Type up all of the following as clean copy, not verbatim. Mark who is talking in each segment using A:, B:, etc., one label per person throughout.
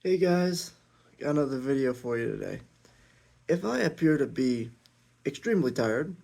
A: Hey guys, got another video for you today. If I appear to be extremely tired,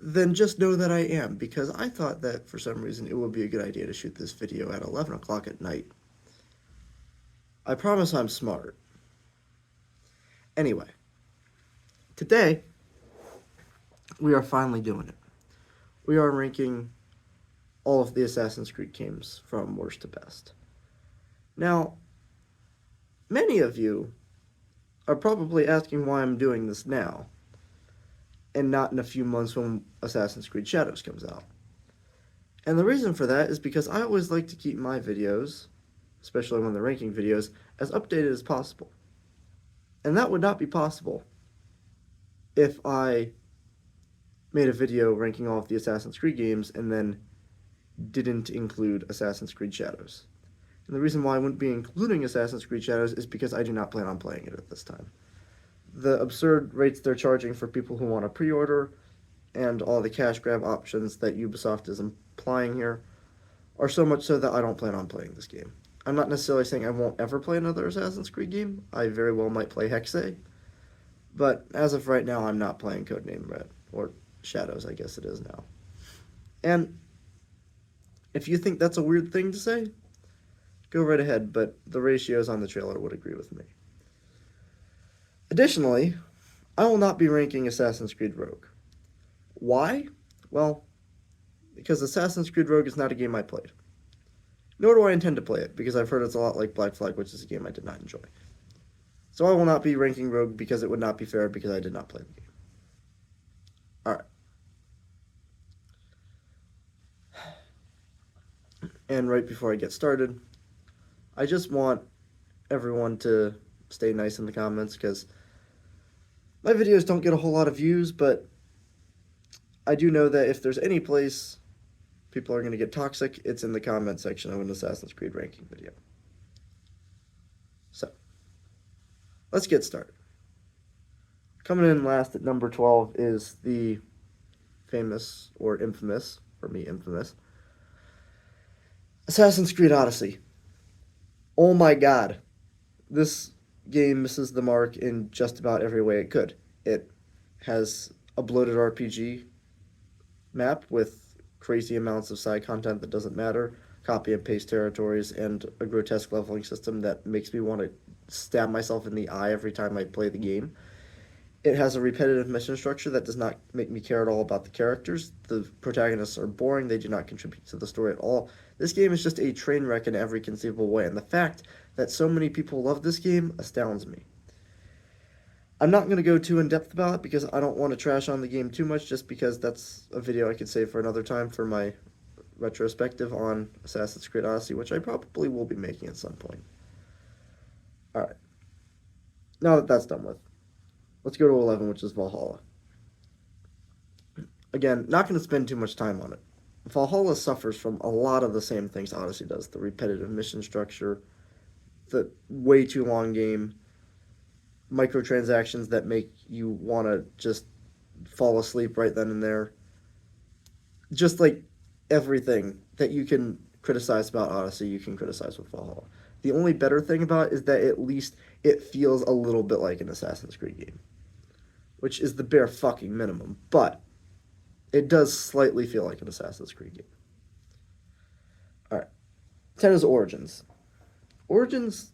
A: then just know that I am, because I thought that for some reason it would be a good idea to shoot this video at 11 o'clock at night. I promise I'm smart. Anyway, today we are finally doing it. We are ranking all of the Assassin's Creed games from worst to best. Now, many of you are probably asking why I'm doing this now, and not in a few months when Assassin's Creed Shadows comes out. And the reason for that is because I always like to keep my videos, especially when they're ranking videos, as updated as possible. And that would not be possible if I made a video ranking all of the Assassin's Creed games and then didn't include Assassin's Creed Shadows. And the reason why I wouldn't be including Assassin's Creed Shadows is because I do not plan on playing it at this time. The absurd rates they're charging for people who want to pre-order and all the cash grab options that Ubisoft is implying here are so much so that I don't plan on playing this game. I'm not necessarily saying I won't ever play another Assassin's Creed game. I very well might play Hexe. But as of right now, I'm not playing Codename Red, or Shadows, I guess it is now. And if you think that's a weird thing to say, go right ahead, but the ratios on the trailer would agree with me. Additionally, I will not be ranking Assassin's Creed Rogue. Why? Well, because Assassin's Creed Rogue is not a game I played. Nor do I intend to play it, because I've heard it's a lot like Black Flag, which is a game I did not enjoy. So I will not be ranking Rogue because it would not be fair because I did not play the game. Alright. And right before I get started, I just want everyone to stay nice in the comments, because my videos don't get a whole lot of views, but I do know that if there's any place people are going to get toxic, it's in the comment section of an Assassin's Creed ranking video. So, let's get started. Coming in last at number 12 is the famous, or infamous, for me infamous, Assassin's Creed Odyssey. Oh my god. This game misses the mark in just about every way it could. It has a bloated RPG map with crazy amounts of side content that doesn't matter, copy and paste territories, and a grotesque leveling system that makes me want to stab myself in the eye every time I play the game. It has a repetitive mission structure that does not make me care at all about the characters. The protagonists are boring, they do not contribute to the story at all. This game is just a train wreck in every conceivable way, and the fact that so many people love this game astounds me. I'm not going to go too in-depth about it because I don't want to trash on the game too much, just because that's a video I could save for another time for my retrospective on Assassin's Creed Odyssey, which I probably will be making at some point. Alright. Now that that's done with, let's go to 11, which is Valhalla. Again, not going to spend too much time on it. Valhalla suffers from a lot of the same things Odyssey does. The repetitive mission structure, the way too long game, microtransactions that make you want to just fall asleep right then and there. Just like everything that you can criticize about Odyssey, you can criticize with Valhalla. The only better thing about it is that at least it feels a little bit like an Assassin's Creed game, which is the bare fucking minimum, but it does slightly feel like an Assassin's Creed game. Alright. 10 is Origins. Origins,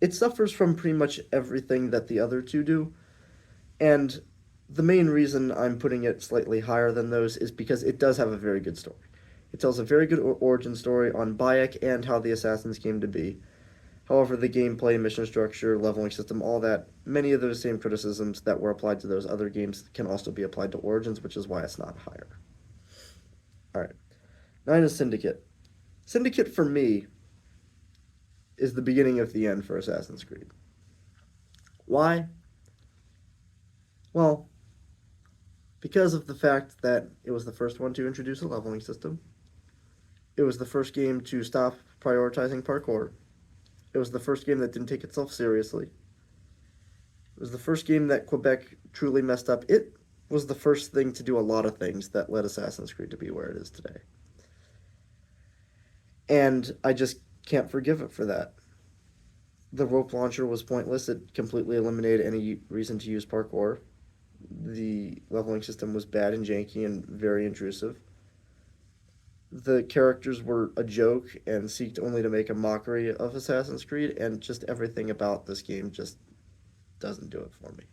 A: it suffers from pretty much everything that the other two do, and the main reason I'm putting it slightly higher than those is because it does have a very good story. It tells a very good origin story on Bayek and how the Assassins came to be. However, the gameplay, mission structure, leveling system, all that, many of those same criticisms that were applied to those other games can also be applied to Origins, which is why it's not higher. Alright. 9 is Syndicate. Syndicate, for me, is the beginning of the end for Assassin's Creed. Why? Well, because of the fact that it was the first one to introduce a leveling system. It was the first game to stop prioritizing parkour. It was the first game that didn't take itself seriously. It was the first game that Quebec truly messed up. It was the first thing to do a lot of things that led Assassin's Creed to be where it is today. And I just can't forgive it for that. The rope launcher was pointless. It completely eliminated any reason to use parkour. The leveling system was bad and janky and very intrusive. The characters were a joke and seeked only to make a mockery of Assassin's Creed, and just everything about this game just doesn't do it for me.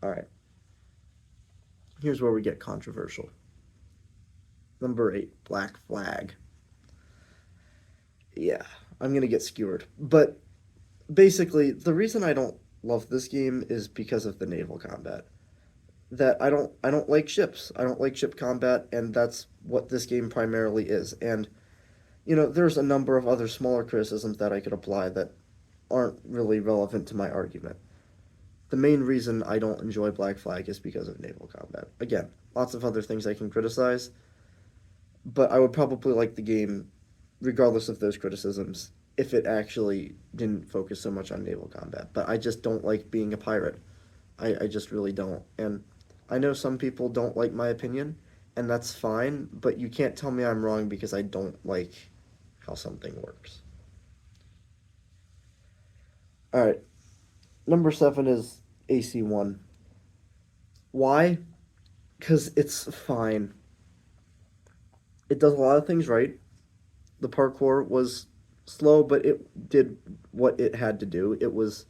A: Alright, here's where we get controversial. Number 8, Black Flag. Yeah, I'm gonna get skewered. But basically, the reason I don't love this game is because of the naval combat. That I don't like ships. I don't like ship combat, and that's what this game primarily is. And there's a number of other smaller criticisms that I could apply that aren't really relevant to my argument. The main reason I don't enjoy Black Flag is because of naval combat. Again, lots of other things I can criticize, but I would probably like the game, regardless of those criticisms, if it actually didn't focus so much on naval combat. But I just don't like being a pirate. I just really don't. And I know some people don't like my opinion, and that's fine, but you can't tell me I'm wrong because I don't like how something works. Alright, number 7 is AC1. Why? Because it's fine. It does a lot of things right. The parkour was slow, but it did what it had to do. It was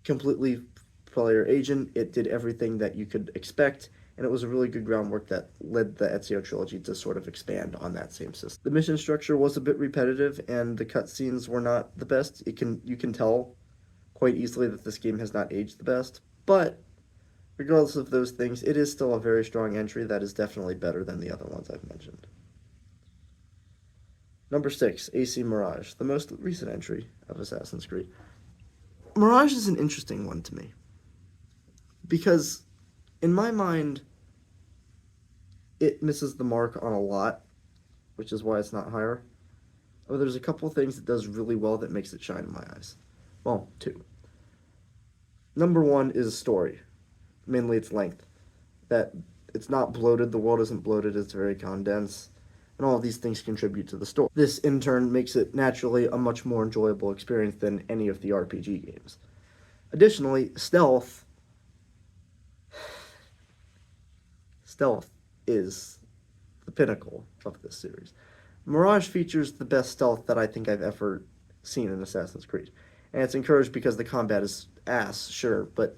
A: completely player agent. It did everything that you could expect, and it was a really good groundwork that led the Ezio trilogy to sort of expand on that same system. The mission structure was a bit repetitive, and the cutscenes were not the best. You can tell quite easily that this game has not aged the best, but regardless of those things, it is still a very strong entry that is definitely better than the other ones I've mentioned. Number 6, AC Mirage, the most recent entry of Assassin's Creed. Mirage is an interesting one to me, because in my mind, it misses the mark on a lot, which is why it's not higher. But there's a couple things it does really well that makes it shine in my eyes. Well, 2. Number 1 is story, mainly its length. That it's not bloated, the world isn't bloated, it's very condensed, and all of these things contribute to the story. This, in turn, makes it naturally a much more enjoyable experience than any of the RPG games. Additionally, stealth is the pinnacle of this series. Mirage features the best stealth that I think I've ever seen in Assassin's Creed. And it's encouraged because the combat is ass, sure, but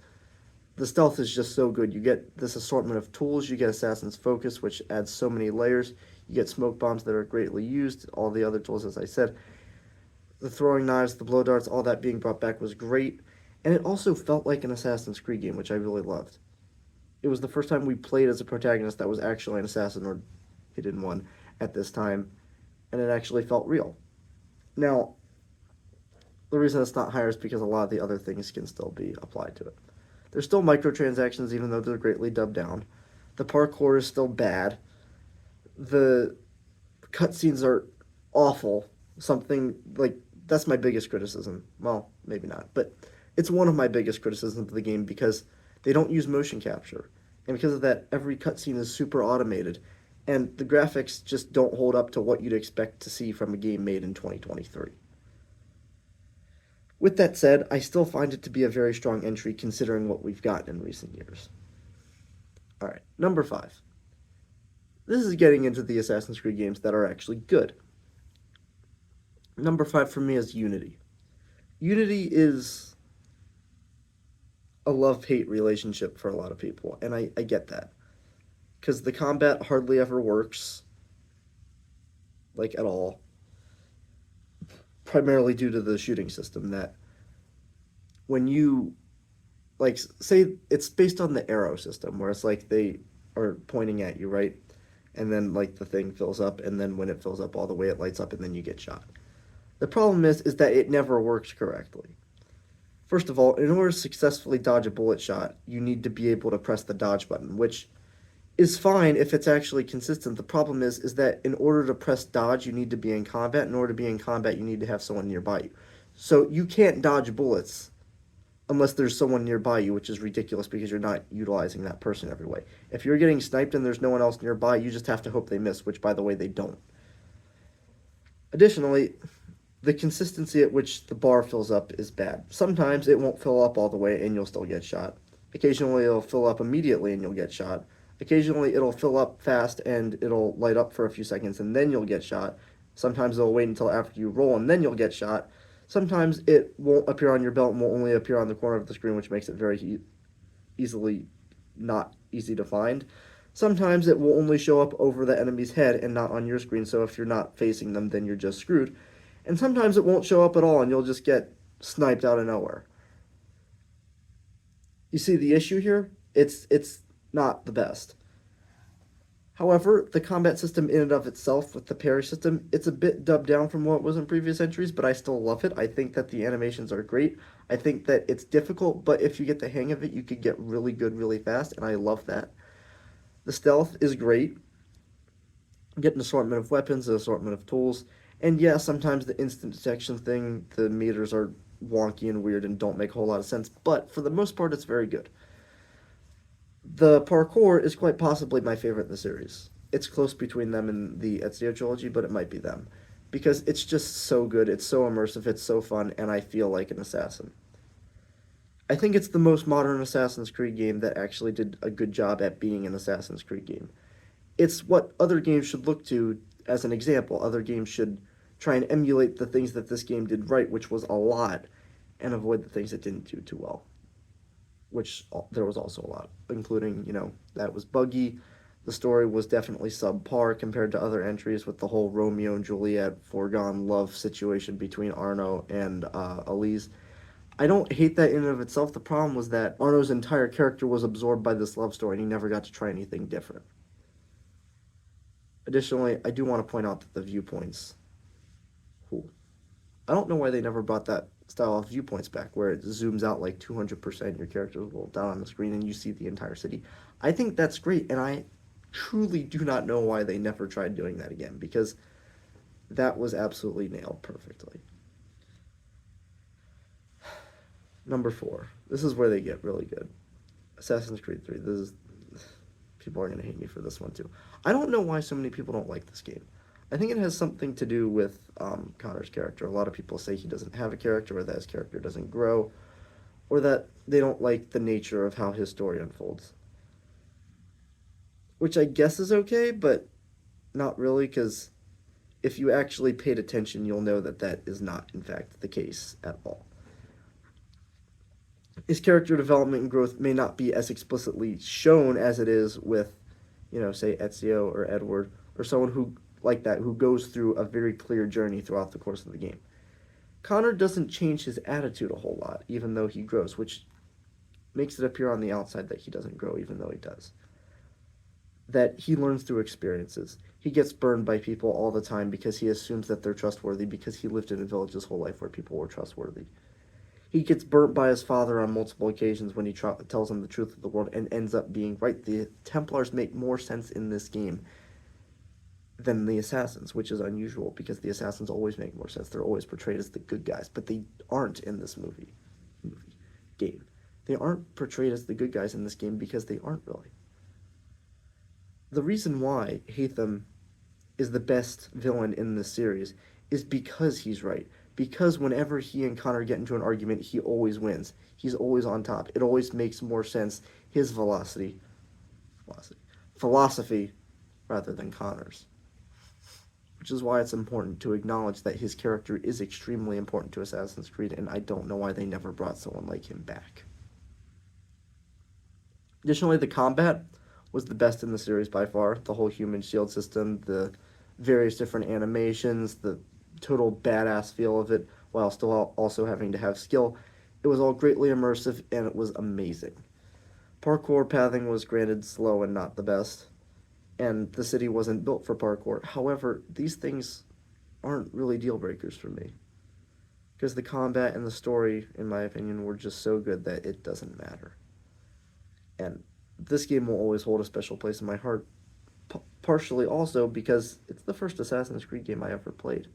A: the stealth is just so good. You get this assortment of tools, you get Assassin's Focus, which adds so many layers, you get smoke bombs that are greatly used, all the other tools, as I said. The throwing knives, the blow darts, all that being brought back was great, and it also felt like an Assassin's Creed game, which I really loved. It was the first time we played as a protagonist that was actually an assassin or hidden one at this time, and it actually felt real. Now, the reason it's not higher is because a lot of the other things can still be applied to it. There's still microtransactions, even though they're greatly dubbed down. The parkour is still bad. The cutscenes are awful. Something like, that's my biggest criticism. Well, maybe not, but it's one of my biggest criticisms of the game because they don't use motion capture. And because of that, every cutscene is super automated. And the graphics just don't hold up to what you'd expect to see from a game made in 2023. With that said, I still find it to be a very strong entry considering what we've gotten in recent years. Alright, number 5. This is getting into the Assassin's Creed games that are actually good. Number 5 for me is Unity. Unity is a love-hate relationship for a lot of people, and I get that. Because the combat hardly ever works, like, at all. Primarily due to the shooting system, that when you, like, say, it's based on the arrow system, where it's like they are pointing at you, right? And then, like, the thing fills up, and then when it fills up all the way, it lights up, and then you get shot. The problem is that it never works correctly. First of all, in order to successfully dodge a bullet shot, you need to be able to press the dodge button, which is fine if it's actually consistent. The problem is that in order to press dodge, you need to be in combat. In order to be in combat, you need to have someone nearby you. So you can't dodge bullets unless there's someone nearby you, which is ridiculous because you're not utilizing that person every way. If you're getting sniped and there's no one else nearby, you just have to hope they miss, which, by the way, they don't. Additionally, the consistency at which the bar fills up is bad. Sometimes it won't fill up all the way and you'll still get shot. Occasionally it'll fill up immediately and you'll get shot. Occasionally it'll fill up fast and it'll light up for a few seconds and then you'll get shot. Sometimes it'll wait until after you roll and then you'll get shot. Sometimes it won't appear on your belt and will only appear on the corner of the screen, which makes it very easily not easy to find. Sometimes it will only show up over the enemy's head and not on your screen, so if you're not facing them, then you're just screwed. And sometimes it won't show up at all and you'll just get sniped out of nowhere. You see the issue here? It's not the best. However, the combat system in and of itself with the parry system, it's a bit dubbed down from what it was in previous entries, but I still love it. I think that the animations are great. I think that it's difficult, but if you get the hang of it, you could get really good really fast, and I love that. The stealth is great. Get an assortment of weapons, an assortment of tools, and yeah, sometimes the instant detection thing, the meters are wonky and weird and don't make a whole lot of sense, but for the most part, it's very good. The parkour is quite possibly my favorite in the series. It's close between them and the Ezio trilogy, but it might be them. Because it's just so good, it's so immersive, it's so fun, and I feel like an assassin. I think it's the most modern Assassin's Creed game that actually did a good job at being an Assassin's Creed game. It's what other games should look to as an example. Other games should try and emulate the things that this game did right, which was a lot, and avoid the things it didn't do too well. Which there was also a lot, including, that was buggy. The story was definitely subpar compared to other entries with the whole Romeo and Juliet foregone love situation between Arno and Elise. I don't hate that in and of itself. The problem was that Arno's entire character was absorbed by this love story and he never got to try anything different. Additionally, I do want to point out that the viewpoints. I don't know why they never brought that style of viewpoints back, where it zooms out like 200%, your character will down on the screen and you see the entire city. I think that's great, and I truly do not know why they never tried doing that again, because that was absolutely nailed perfectly. Number 4. This is where they get really good. Assassin's Creed 3. People are going to hate me for this one too. I don't know why so many people don't like this game. I think it has something to do with Connor's character. A lot of people say he doesn't have a character, or that his character doesn't grow, or that they don't like the nature of how his story unfolds. Which I guess is okay, but not really, because if you actually paid attention, you'll know that that is not, in fact, the case at all. His character development and growth may not be as explicitly shown as it is with, say, Ezio or Edward, or someone who goes through a very clear journey throughout the course of the game. Connor doesn't change his attitude a whole lot, even though he grows, which makes it appear on the outside that he doesn't grow, even though he does. That he learns through experiences. He gets burned by people all the time because he assumes that they're trustworthy, because he lived in a village his whole life where people were trustworthy. He gets burnt by his father on multiple occasions when he tells him the truth of the world, and ends up being right. The Templars make more sense in this game than the assassins, which is unusual because the assassins always make more sense. They're always portrayed as the good guys, but they aren't in this game. They aren't portrayed as the good guys in this game because they aren't really. The reason why Haytham is the best villain in this series is because he's right. Because whenever he and Connor get into an argument, he always wins. He's always on top. It always makes more sense, his philosophy rather than Connor's. Which is why it's important to acknowledge that his character is extremely important to Assassin's Creed, and I don't know why they never brought someone like him back. Additionally, the combat was the best in the series by far. The whole human shield system, the various different animations, the total badass feel of it, while still also having to have skill. It was all greatly immersive, and it was amazing. Parkour pathing was granted slow and not the best, and the city wasn't built for parkour. However, these things aren't really deal breakers for me, because the combat and the story, in my opinion, were just so good that it doesn't matter. And this game will always hold a special place in my heart, partially also because it's the first Assassin's Creed game I ever played.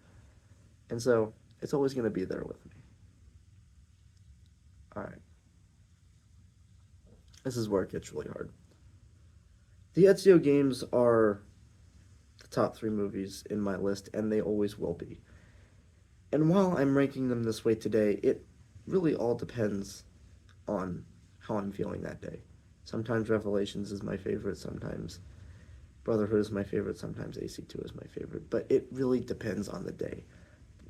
A: And so, it's always going to be there with me. Alright. This is where it gets really hard. The Ezio games are the top 3 movies in my list, and they always will be. And while I'm ranking them this way today, it really all depends on how I'm feeling that day. Sometimes Revelations is my favorite, sometimes Brotherhood is my favorite, sometimes AC2 is my favorite, but it really depends on the day.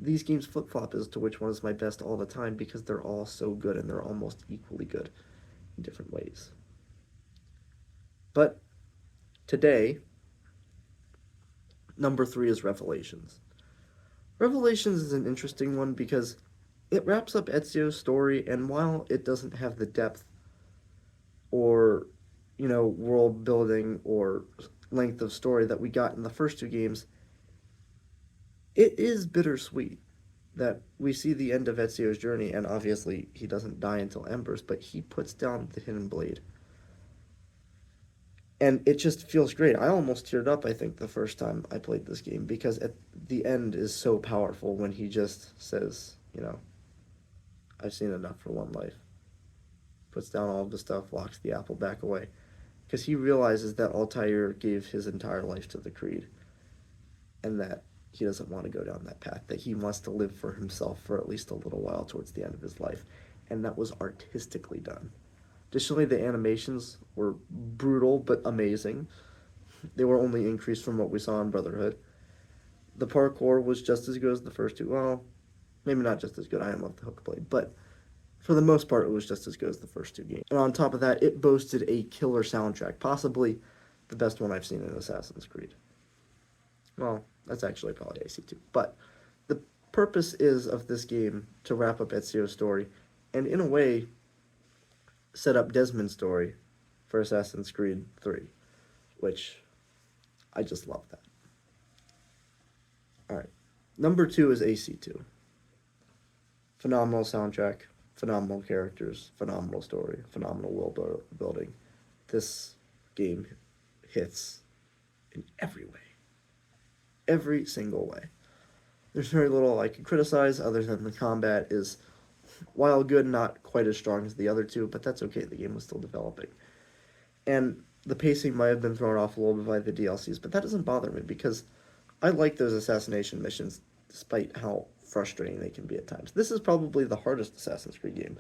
A: These games flip-flop as to which one is my best all the time because they're all so good and they're almost equally good in different ways. But today, number 3 is Revelations. Revelations is an interesting one because it wraps up Ezio's story, and while it doesn't have the depth or, world building or length of story that we got in the first two games, it is bittersweet that we see the end of Ezio's journey, and obviously he doesn't die until Embers, but he puts down the Hidden Blade. And it just feels great. I almost teared up, I think, the first time I played this game, because at the end is so powerful when he just says, I've seen enough for one life. Puts down all of the stuff, locks the apple back away. Because he realizes that Altair gave his entire life to the Creed, and that he doesn't want to go down that path, that he wants to live for himself for at least a little while towards the end of his life. And that was artistically done. Additionally, the animations were brutal but amazing. They were only increased from what we saw in Brotherhood. The parkour was just as good as the first two. Well, maybe not just as good. I didn't love the hook blade, but for the most part, it was just as good as the first two games. And on top of that, it boasted a killer soundtrack, possibly the best one I've seen in Assassin's Creed. Well, that's actually probably AC2. But the purpose is of this game to wrap up Ezio's story, and in a way, set up Desmond's story for Assassin's Creed 3, which I just love that. Alright, number 2 is AC2. Phenomenal soundtrack, phenomenal characters, phenomenal story, phenomenal world building. This game hits in every way. Every single way. There's very little I can criticize other than the combat is, while good, not quite as strong as the other two, but that's okay, the game was still developing. And the pacing might have been thrown off a little bit by the DLCs, but that doesn't bother me because I like those assassination missions despite how frustrating they can be at times. This is probably the hardest Assassin's Creed game.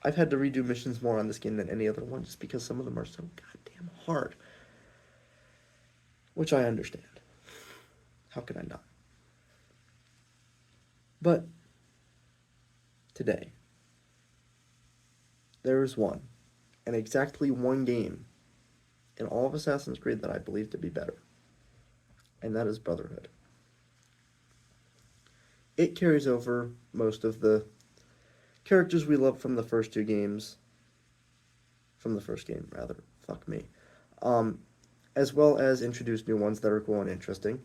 A: I've had to redo missions more on this game than any other one just because some of them are so goddamn hard. Which I understand. How could I not? But today, there is one, and exactly one game in all of Assassin's Creed that I believe to be better, and that is Brotherhood. It carries over most of the characters we love from the first two games, from the first game, rather, fuck me, as well as introduce new ones that are cool and interesting.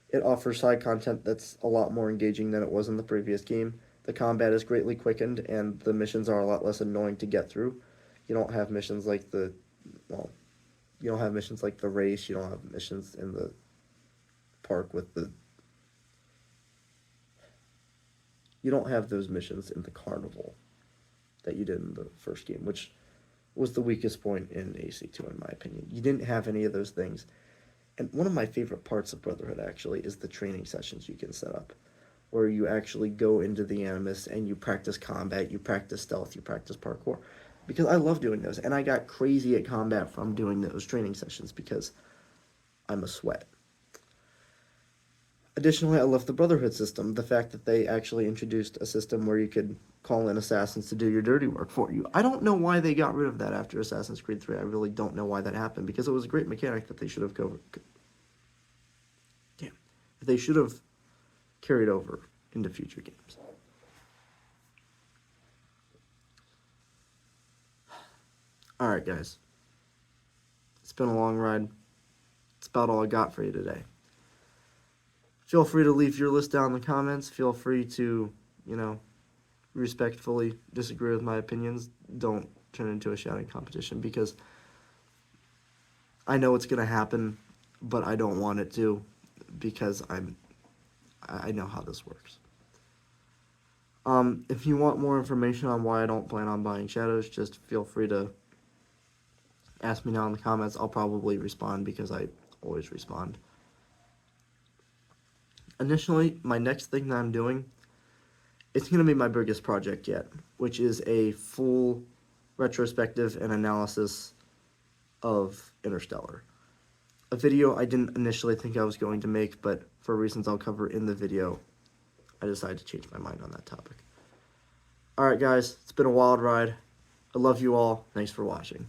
A: It offers side content that's a lot more engaging than it was in the previous game. The combat is greatly quickened, and the missions are a lot less annoying to get through. You don't have missions like the race, you don't have missions in the park with the... You don't have those missions in the carnival that you did in the first game, which was the weakest point in AC2 in my opinion. You didn't have any of those things. And one of my favorite parts of Brotherhood, actually, is the training sessions you can set up, where you actually go into the Animus and you practice combat, you practice stealth, you practice parkour. Because I love doing those, and I got crazy at combat from doing those training sessions because I'm a sweat. Additionally, I love the Brotherhood system, the fact that they actually introduced a system where you could call in assassins to do your dirty work for you. I don't know why they got rid of that after Assassin's Creed 3. I really don't know why that happened, because it was a great mechanic that they should have carried over into future games. Alright, guys. It's been a long ride. It's about all I got for you today. Feel free to leave your list down in the comments. Feel free to, respectfully disagree with my opinions. Don't turn into a shouting competition, because I know it's going to happen, but I don't want it to, because I know how this works. If you want more information on why I don't plan on buying Shadows, just feel free to ask me now in the comments. I'll probably respond because I always respond. Initially, my next thing that I'm doing it's going to be my biggest project yet, which is a full retrospective and analysis of Interstellar. A video I didn't initially think I was going to make, but for reasons I'll cover in the video, I decided to change my mind on that topic. Alright guys, it's been a wild ride. I love you all. Thanks for watching.